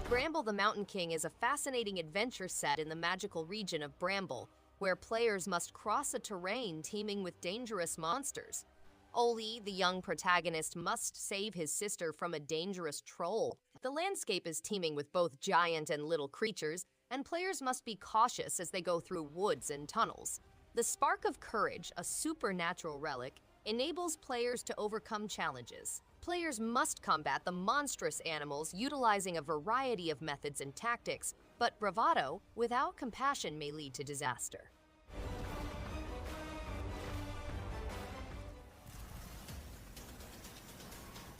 Bramble the Mountain King is a fascinating adventure set in the magical region of Bramble, where players must cross a terrain teeming with dangerous monsters. Oli, the young protagonist, must save his sister from a dangerous troll. The landscape is teeming with both giant and little creatures, and players must be cautious as they go through woods and tunnels. The Spark of Courage, a supernatural relic, enables players to overcome challenges. Players must combat the monstrous animals utilizing a variety of methods and tactics, but bravado without compassion may lead to disaster.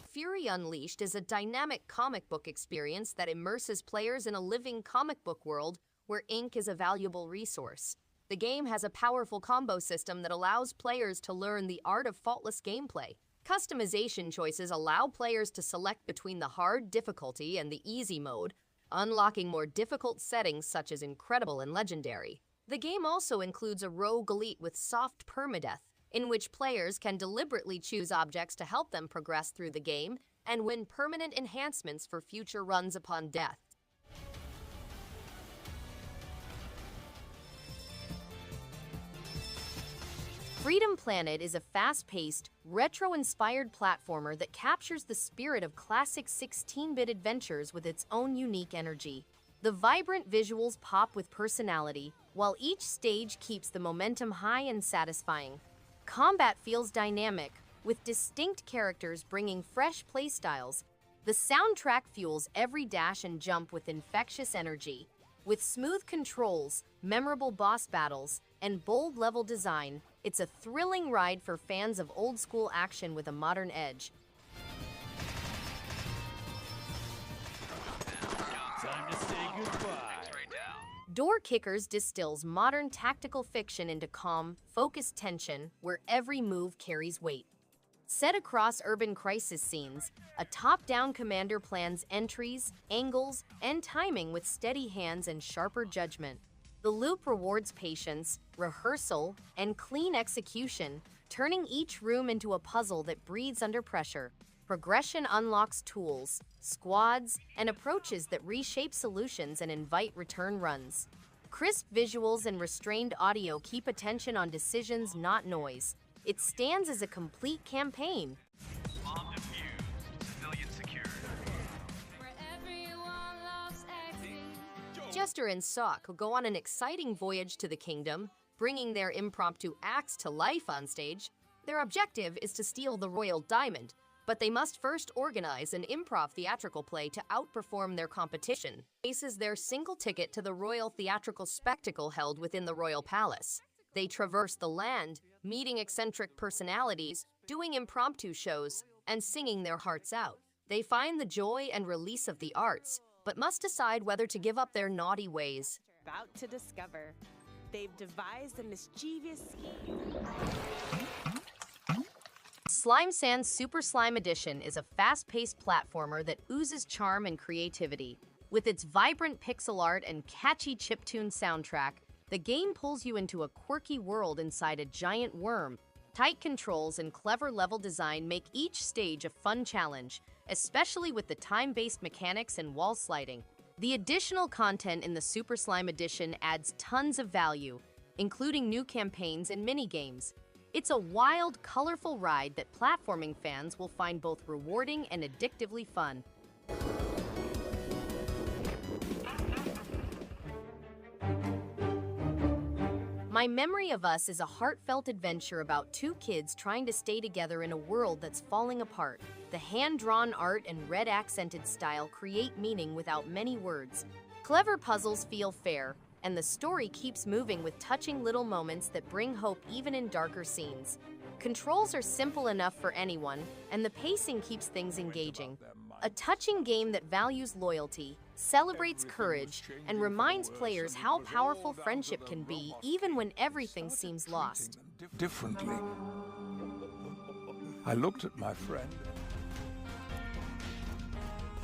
Fury Unleashed is a dynamic comic book experience that immerses players in a living comic book world where ink is a valuable resource. The game has a powerful combo system that allows players to learn the art of faultless gameplay. Customization choices allow players to select between the hard difficulty and the easy mode, unlocking more difficult settings such as Incredible and Legendary. The game also includes a rogue elite with soft permadeath, in which players can deliberately choose objects to help them progress through the game and win permanent enhancements for future runs upon death. Freedom Planet is a fast-paced, retro-inspired platformer that captures the spirit of classic 16-bit adventures with its own unique energy. The vibrant visuals pop with personality, while each stage keeps the momentum high and satisfying. Combat feels dynamic, with distinct characters bringing fresh playstyles. The soundtrack fuels every dash and jump with infectious energy. With smooth controls, memorable boss battles, and bold level design, it's a thrilling ride for fans of old-school action with a modern edge. Time to say goodbye. Door Kickers distills modern tactical fiction into calm, focused tension where every move carries weight. Set across urban crisis scenes, a top-down commander plans entries, angles, and timing with steady hands and sharper judgment. The loop rewards patience, rehearsal, and clean execution, turning each room into a puzzle that breathes under pressure. Progression unlocks tools, squads, and approaches that reshape solutions and invite return runs. Crisp visuals and restrained audio keep attention on decisions, not noise. It stands as a complete campaign. Bomb defused. Civilian secured. Jester and Sock go on an exciting voyage to the kingdom, bringing their impromptu acts to life on stage. Their objective is to steal the royal diamond, but they must first organize an improv theatrical play to outperform their competition. Faces their single ticket to the royal theatrical spectacle held within the royal palace. They traverse the land, meeting eccentric personalities, doing impromptu shows, and singing their hearts out. They find the joy and release of the arts, but must decide whether to give up their naughty ways. About to discover, they've devised a mischievous scheme. Slime Sand's Superslime Edition is a fast-paced platformer that oozes charm and creativity. With its vibrant pixel art and catchy chiptune soundtrack, the game pulls you into a quirky world inside a giant worm. Tight controls and clever level design make each stage a fun challenge, especially with the time-based mechanics and wall sliding. The additional content in the Superslime Edition adds tons of value, including new campaigns and mini-games. It's a wild, colorful ride that platforming fans will find both rewarding and addictively fun. My Memory of Us is a heartfelt adventure about two kids trying to stay together in a world that's falling apart. The hand-drawn art and red-accented style create meaning without many words. Clever puzzles feel fair, and the story keeps moving with touching little moments that bring hope even in darker scenes. Controls are simple enough for anyone, and the pacing keeps things engaging. A touching game that values loyalty, celebrates courage, and reminds players how powerful friendship can be even when everything seems lost. Differently. I looked at my friend.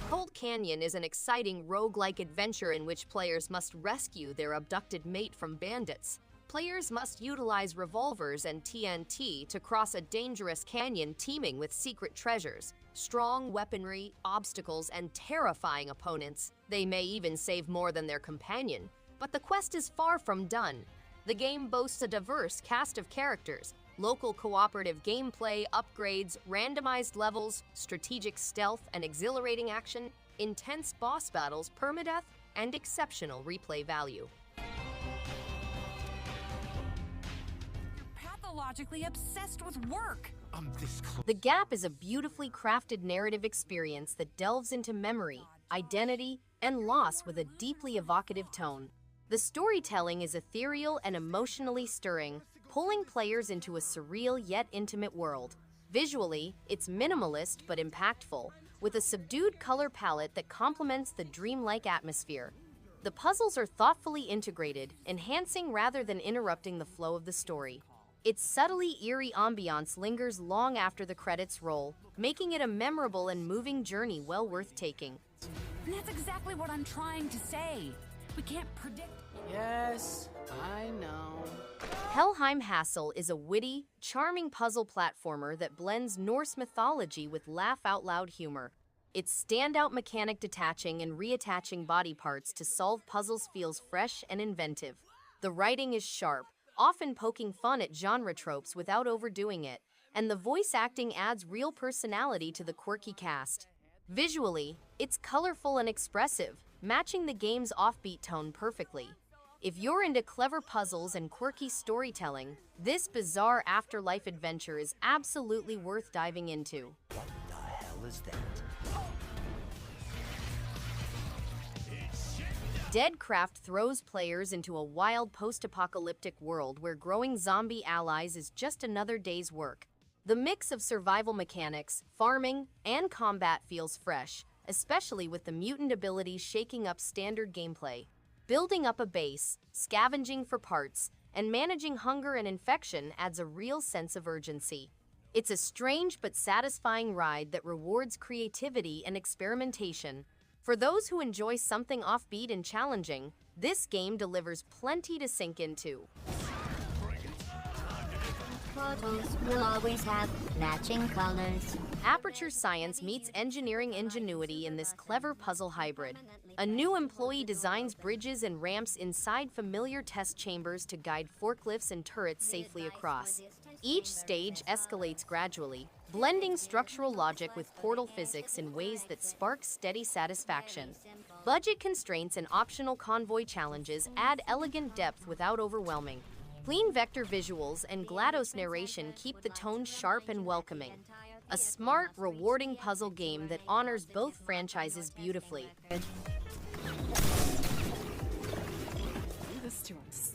Colt Canyon is an exciting roguelike adventure in which players must rescue their abducted mate from bandits. Players must utilize revolvers and TNT to cross a dangerous canyon teeming with secret treasures. Strong weaponry, obstacles, and terrifying opponents. They may even save more than their companion, but the quest is far from done. The game boasts a diverse cast of characters, local cooperative gameplay, upgrades, randomized levels, strategic stealth and exhilarating action, intense boss battles, permadeath, and exceptional replay value. You're pathologically obsessed with work. I'm this close. The Gap is a beautifully crafted narrative experience that delves into memory, identity, and loss with a deeply evocative tone. The storytelling is ethereal and emotionally stirring, pulling players into a surreal yet intimate world. Visually, it's minimalist but impactful, with a subdued color palette that complements the dreamlike atmosphere. The puzzles are thoughtfully integrated, enhancing rather than interrupting the flow of the story. Its subtly eerie ambiance lingers long after the credits roll, making it a memorable and moving journey well worth taking. And that's exactly what I'm trying to say. We can't predict. Yes, I know. Helheim Hassle is a witty, charming puzzle platformer that blends Norse mythology with laugh-out-loud humor. Its standout mechanic detaching and reattaching body parts to solve puzzles feels fresh and inventive. The writing is sharp, often poking fun at genre tropes without overdoing it, and the voice acting adds real personality to the quirky cast. Visually, it's colorful and expressive, matching the game's offbeat tone perfectly. If you're into clever puzzles and quirky storytelling, this bizarre afterlife adventure is absolutely worth diving into. What the hell is that? DEADCRAFT throws players into a wild post-apocalyptic world where growing zombie allies is just another day's work. The mix of survival mechanics, farming, and combat feels fresh, especially with the mutant abilities shaking up standard gameplay. Building up a base, scavenging for parts, and managing hunger and infection adds a real sense of urgency. It's a strange but satisfying ride that rewards creativity and experimentation. For those who enjoy something offbeat and challenging, this game delivers plenty to sink into. Photos will always have matching colors. Aperture Science meets engineering ingenuity in this clever puzzle hybrid. A new employee designs bridges and ramps inside familiar test chambers to guide forklifts and turrets safely across. Each stage escalates gradually, blending structural logic with portal physics in ways that spark steady satisfaction. Budget constraints and optional convoy challenges add elegant depth without overwhelming. Clean vector visuals and GLaDOS narration keep the tone sharp and welcoming. A smart, rewarding puzzle game that honors both franchises beautifully.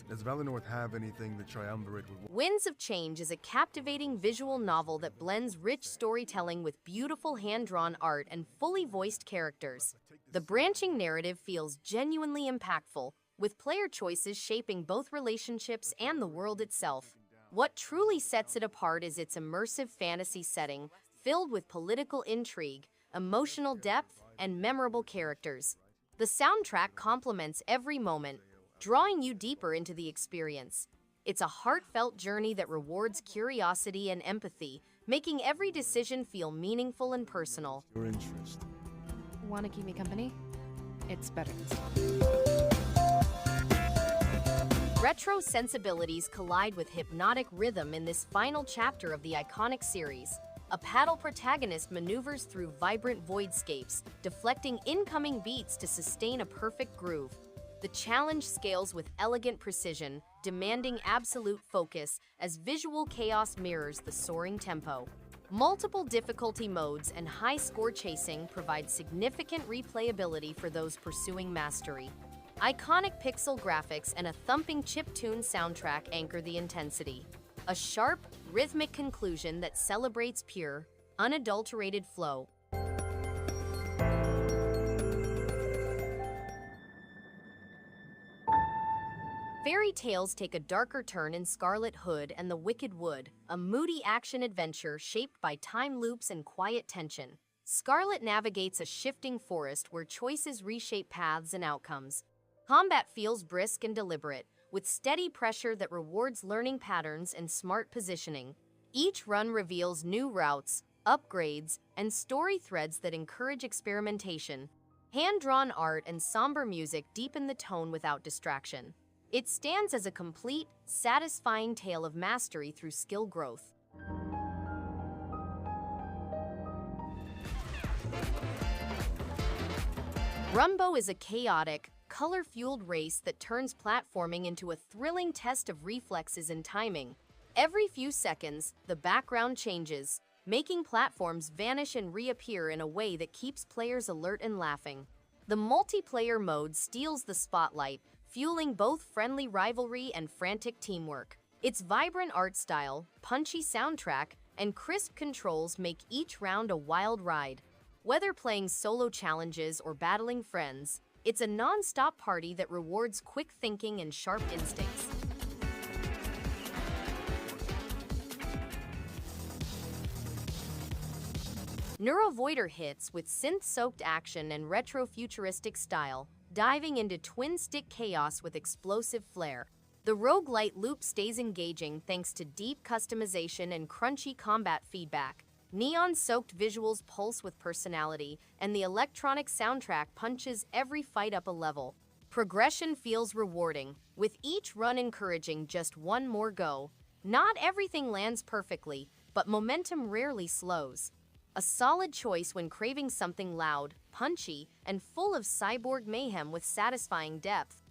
Does Valinor have anything to triumvirate with? Winds of Change is a captivating visual novel that blends rich storytelling with beautiful hand-drawn art and fully voiced characters. The branching narrative feels genuinely impactful, with player choices shaping both relationships and the world itself. What truly sets it apart is its immersive fantasy setting, filled with political intrigue, emotional depth, and memorable characters. The soundtrack complements every moment, drawing you deeper into the experience. It's a heartfelt journey that rewards curiosity and empathy, making every decision feel meaningful and personal. Your interest. Want to keep me company? It's better this way. Retro sensibilities collide with hypnotic rhythm in this final chapter of the iconic series. A paddle protagonist maneuvers through vibrant voidscapes, deflecting incoming beats to sustain a perfect groove. The challenge scales with elegant precision, demanding absolute focus as visual chaos mirrors the soaring tempo. Multiple difficulty modes and high score chasing provide significant replayability for those pursuing mastery. Iconic pixel graphics and a thumping chiptune soundtrack anchor the intensity. A sharp, rhythmic conclusion that celebrates pure, unadulterated flow. Fairy tales take a darker turn in Scarlet Hood and the Wicked Wood, a moody action-adventure shaped by time loops and quiet tension. Scarlet navigates a shifting forest where choices reshape paths and outcomes. Combat feels brisk and deliberate, with steady pressure that rewards learning patterns and smart positioning. Each run reveals new routes, upgrades, and story threads that encourage experimentation. Hand-drawn art and somber music deepen the tone without distraction. It stands as a complete, satisfying tale of mastery through skill growth. Runbow is a chaotic, color-fueled race that turns platforming into a thrilling test of reflexes and timing. Every few seconds, the background changes, making platforms vanish and reappear in a way that keeps players alert and laughing. The multiplayer mode steals the spotlight, fueling both friendly rivalry and frantic teamwork. Its vibrant art style, punchy soundtrack, and crisp controls make each round a wild ride. Whether playing solo challenges or battling friends, it's a non-stop party that rewards quick thinking and sharp instincts. NeuroVoider hits with synth-soaked action and retro-futuristic style, diving into twin-stick chaos with explosive flair. The roguelite loop stays engaging thanks to deep customization and crunchy combat feedback. Neon-soaked visuals pulse with personality, and the electronic soundtrack punches every fight up a level. Progression feels rewarding, with each run encouraging just one more go. Not everything lands perfectly, but momentum rarely slows. A solid choice when craving something loud, punchy, and full of cyborg mayhem with satisfying depth.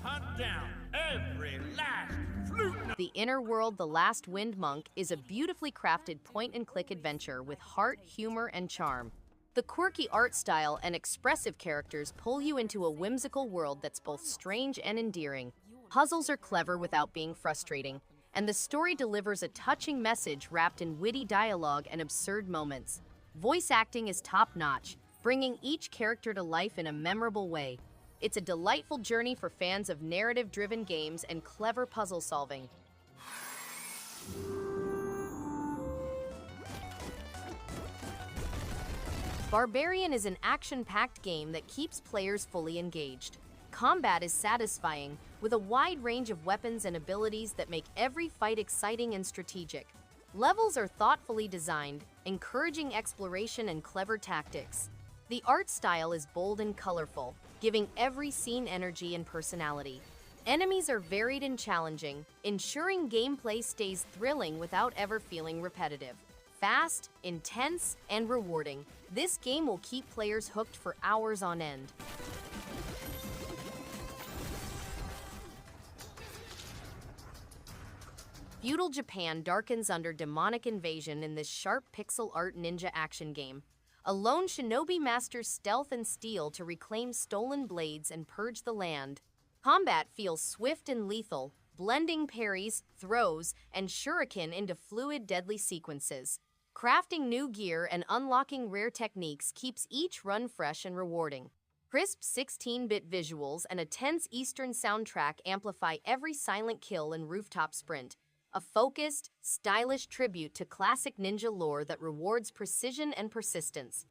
Hunt down every last flute. The Inner World: The Last Wind Monk is a beautifully crafted point-and-click adventure with heart, humor, and charm. The quirky art style and expressive characters pull you into a whimsical world that's both strange and endearing. Puzzles are clever without being frustrating, and the story delivers a touching message wrapped in witty dialogue and absurd moments. Voice acting is top-notch, bringing each character to life in a memorable way. It's a delightful journey for fans of narrative-driven games and clever puzzle solving. Barbearian is an action-packed game that keeps players fully engaged. Combat is satisfying, with a wide range of weapons and abilities that make every fight exciting and strategic. Levels are thoughtfully designed, encouraging exploration and clever tactics. The art style is bold and colorful, giving every scene energy and personality. Enemies are varied and challenging, ensuring gameplay stays thrilling without ever feeling repetitive. Fast, intense, and rewarding, this game will keep players hooked for hours on end. Feudal Japan darkens under demonic invasion in this sharp pixel art ninja action game. A lone shinobi masters stealth and steel to reclaim stolen blades and purge the land. Combat feels swift and lethal, blending parries, throws, and shuriken into fluid, deadly sequences. Crafting new gear and unlocking rare techniques keeps each run fresh and rewarding. Crisp 16-bit visuals and a tense Eastern soundtrack amplify every silent kill and rooftop sprint. A focused, stylish tribute to classic ninja lore that rewards precision and persistence.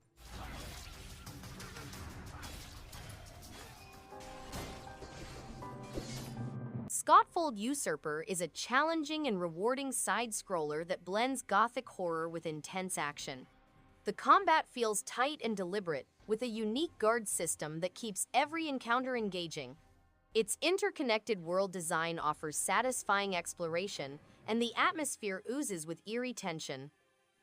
Skautfold Usurper is a challenging and rewarding side-scroller that blends gothic horror with intense action. The combat feels tight and deliberate, with a unique guard system that keeps every encounter engaging. Its interconnected world design offers satisfying exploration, and the atmosphere oozes with eerie tension.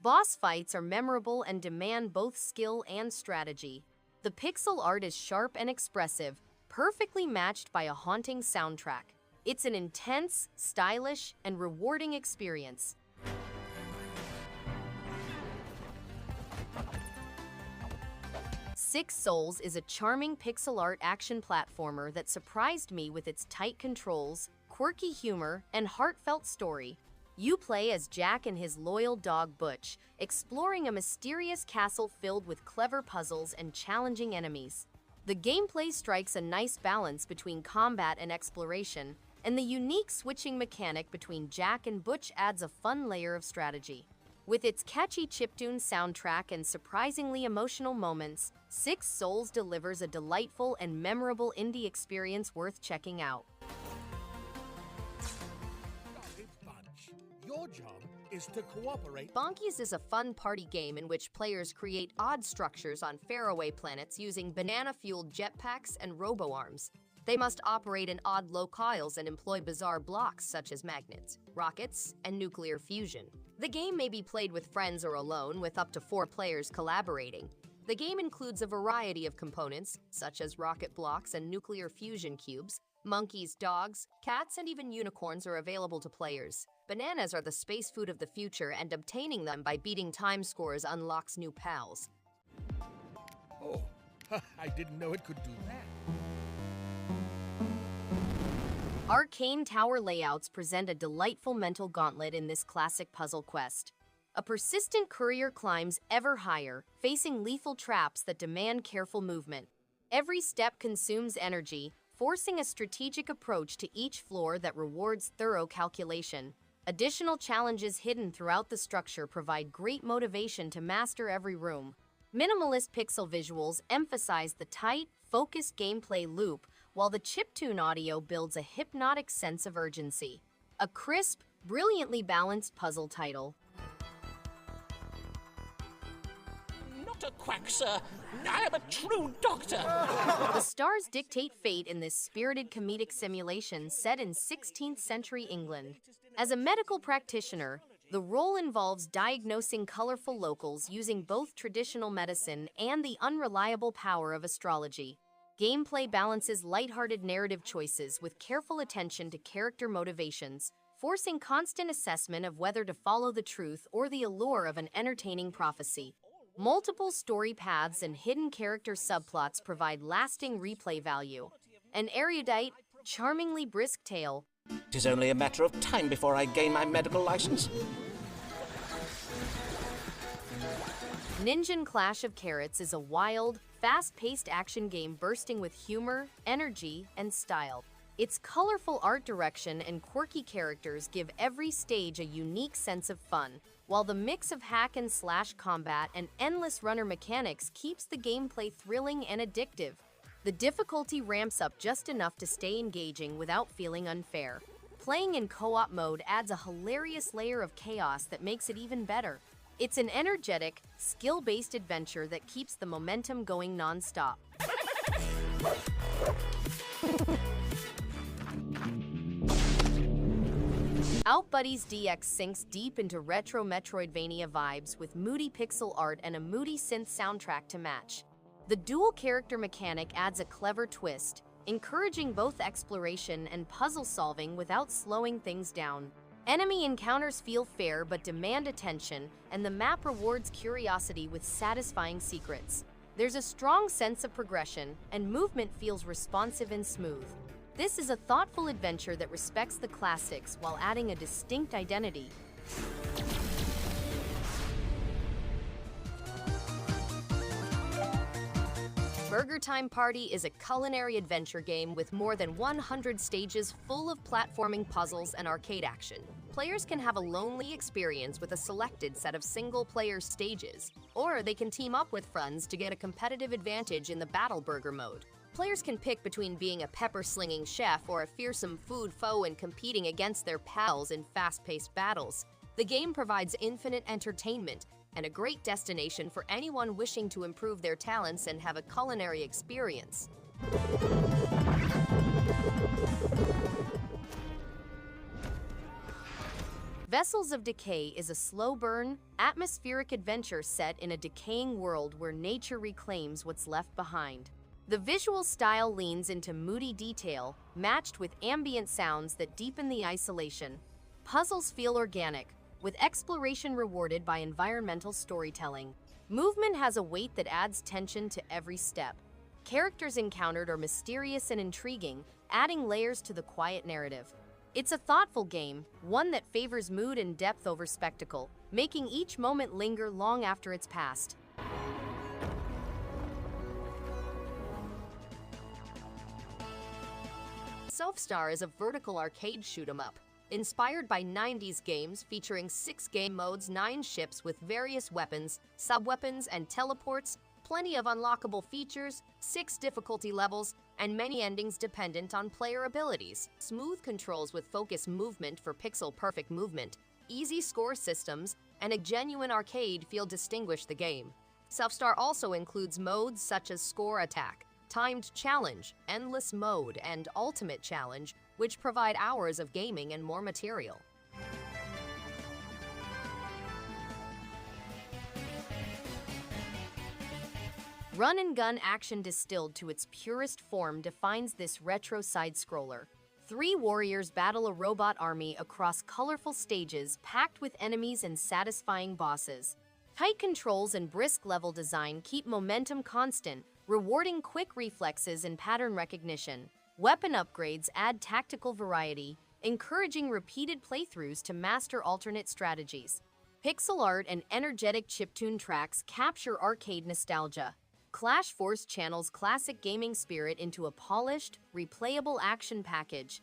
Boss fights are memorable and demand both skill and strategy. The pixel art is sharp and expressive, perfectly matched by a haunting soundtrack. It's an intense, stylish, and rewarding experience. Six Souls is a charming pixel art action platformer that surprised me with its tight controls, quirky humor, and heartfelt story. You play as Jack and his loyal dog Butch, exploring a mysterious castle filled with clever puzzles and challenging enemies. The gameplay strikes a nice balance between combat and exploration, and the unique switching mechanic between Jack and Butch adds a fun layer of strategy. With its catchy chiptune soundtrack and surprisingly emotional moments, Six Souls delivers a delightful and memorable indie experience worth checking out. Your job is to cooperate. Bonkies is a fun party game in which players create odd structures on faraway planets using banana-fueled jetpacks and robo-arms. They must operate in odd locales and employ bizarre blocks such as magnets, rockets, and nuclear fusion. The game may be played with friends or alone, with up to 4 players collaborating. The game includes a variety of components, such as rocket blocks and nuclear fusion cubes. Monkeys, dogs, cats, and even unicorns are available to players. Bananas are the space food of the future, and obtaining them by beating time scores unlocks new pals. Oh, I didn't know it could do that. Arcane tower layouts present a delightful mental gauntlet in this classic puzzle quest. A persistent courier climbs ever higher, facing lethal traps that demand careful movement. Every step consumes energy, forcing a strategic approach to each floor that rewards thorough calculation. Additional challenges hidden throughout the structure provide great motivation to master every room. Minimalist pixel visuals emphasize the tight, focused gameplay loop, while the chiptune audio builds a hypnotic sense of urgency. A crisp, brilliantly balanced puzzle title. Not a quack, sir. I am a true doctor. The stars dictate fate in this spirited comedic simulation set in 16th century England. As a medical practitioner, the role involves diagnosing colorful locals using both traditional medicine and the unreliable power of astrology. Gameplay balances lighthearted narrative choices with careful attention to character motivations, forcing constant assessment of whether to follow the truth or the allure of an entertaining prophecy. Multiple story paths and hidden character subplots provide lasting replay value. An erudite, charmingly brisk tale. It is only a matter of time before I gain my medical license. Ninjin Clash of Carrots is a wild, fast-paced action game bursting with humor, energy, and style. Its colorful art direction and quirky characters give every stage a unique sense of fun, while the mix of hack-and-slash combat and endless runner mechanics keeps the gameplay thrilling and addictive. The difficulty ramps up just enough to stay engaging without feeling unfair. Playing in co-op mode adds a hilarious layer of chaos that makes it even better. It's an energetic, skill-based adventure that keeps the momentum going non-stop. Outbuddies DX sinks deep into retro Metroidvania vibes with moody pixel art and a moody synth soundtrack to match. The dual character mechanic adds a clever twist, encouraging both exploration and puzzle solving without slowing things down. Enemy encounters feel fair but demand attention, and the map rewards curiosity with satisfying secrets. There's a strong sense of progression, and movement feels responsive and smooth. This is a thoughtful adventure that respects the classics while adding a distinct identity. BurgerTime Party is a culinary adventure game with more than 100 stages full of platforming puzzles and arcade action. Players can have a lonely experience with a selected set of single-player stages, or they can team up with friends to get a competitive advantage in the Battle Burger mode. Players can pick between being a pepper-slinging chef or a fearsome food foe and competing against their pals in fast-paced battles. The game provides infinite entertainment and a great destination for anyone wishing to improve their talents and have a culinary experience. Vessels of Decay is a slow-burn, atmospheric adventure set in a decaying world where nature reclaims what's left behind. The visual style leans into moody detail, matched with ambient sounds that deepen the isolation. Puzzles feel organic, with exploration rewarded by environmental storytelling. Movement has a weight that adds tension to every step. Characters encountered are mysterious and intriguing, adding layers to the quiet narrative. It's a thoughtful game, one that favors mood and depth over spectacle, making each moment linger long after it's passed. Sophstar is a vertical arcade shoot-'em-up, inspired by 90s games featuring 6 game modes, 9 ships with various weapons, sub-weapons, and teleports, plenty of unlockable features, 6 difficulty levels, and many endings dependent on player abilities. Smooth controls with focused movement for pixel-perfect movement, easy score systems, and a genuine arcade feel distinguish the game. Sophstar also includes modes such as Score Attack, Timed Challenge, Endless Mode, and Ultimate Challenge, which provide hours of gaming and more material. Run-and-gun action distilled to its purest form defines this retro side-scroller. 3 warriors battle a robot army across colorful stages packed with enemies and satisfying bosses. Tight controls and brisk level design keep momentum constant, rewarding quick reflexes and pattern recognition. Weapon upgrades add tactical variety, encouraging repeated playthroughs to master alternate strategies. Pixel art and energetic chiptune tracks capture arcade nostalgia. Clash Force channels classic gaming spirit into a polished, replayable action package.